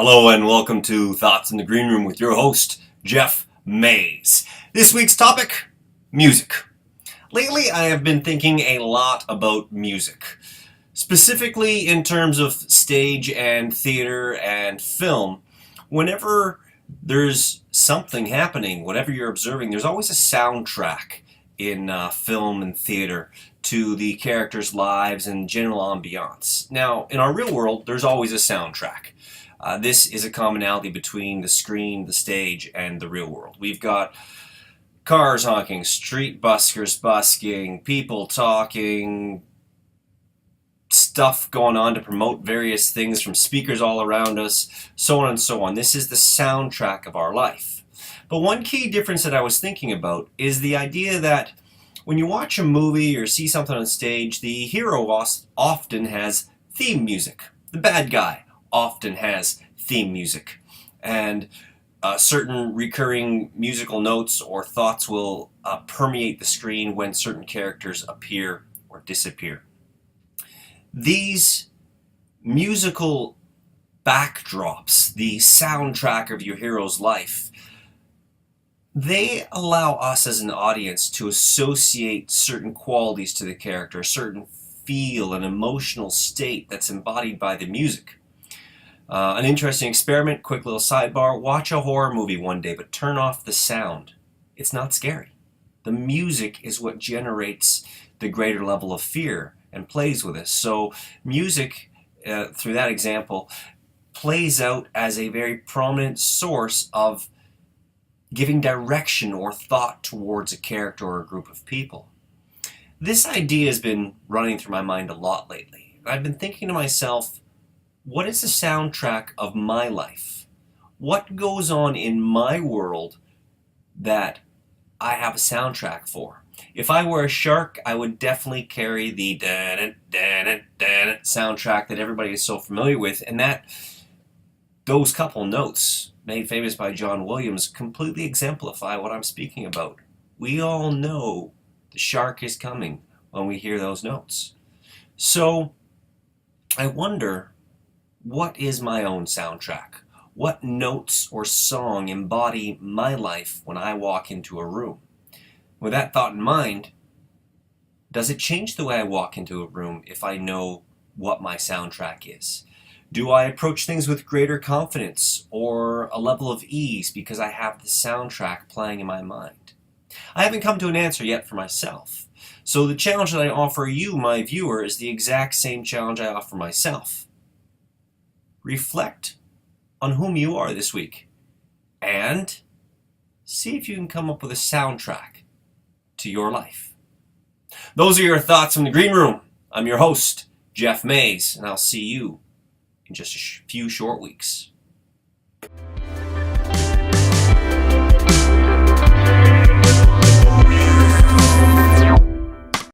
Hello and welcome to Thoughts in the Green Room with your host, Jeff Mays. This week's topic, music. Lately I have been thinking a lot about music, specifically in terms of stage and theater and film. Whenever there's something happening, whatever you're observing, there's always a soundtrack in film and theater to the characters' lives and general ambiance. Now, in our real world, there's always a soundtrack. This is a commonality between the screen, the stage, and the real world. We've got cars honking, street buskers busking, people talking, stuff going on to promote various things from speakers all around us, so on and so on. This is the soundtrack of our life. But one key difference that I was thinking about is the idea that when you watch a movie or see something on stage, the hero often has theme music. The bad guy often has theme music. And certain recurring musical notes or thoughts will permeate the screen when certain characters appear or disappear. These musical backdrops, the soundtrack of your hero's life, they allow us as an audience to associate certain qualities to the character, a certain feel, an emotional state that's embodied by the music. An interesting experiment, quick little sidebar, watch a horror movie one day, but turn off the sound. It's not scary. The music is what generates the greater level of fear and plays with us. So music, through that example, plays out as a very prominent source of giving direction or thought towards a character or a group of people. This idea has been running through my mind a lot lately. I've been thinking to myself, what is the soundtrack of my life? What goes on in my world that I have a soundtrack for? If I were a shark, I would definitely carry the soundtrack that everybody is so familiar with, and those couple notes, made famous by John Williams, completely exemplify what I'm speaking about. We all know the shark is coming when we hear those notes. So I wonder, what is my own soundtrack? What notes or song embody my life when I walk into a room? With that thought in mind, does it change the way I walk into a room if I know what my soundtrack is? Do I approach things with greater confidence or a level of ease because I have the soundtrack playing in my mind? I haven't come to an answer yet for myself. So the challenge that I offer you, my viewer, is the exact same challenge I offer myself. Reflect on whom you are this week and see if you can come up with a soundtrack to your life. Those are your thoughts from the Green Room. I'm your host, Jeff Mays, and I'll see you in just a few short weeks.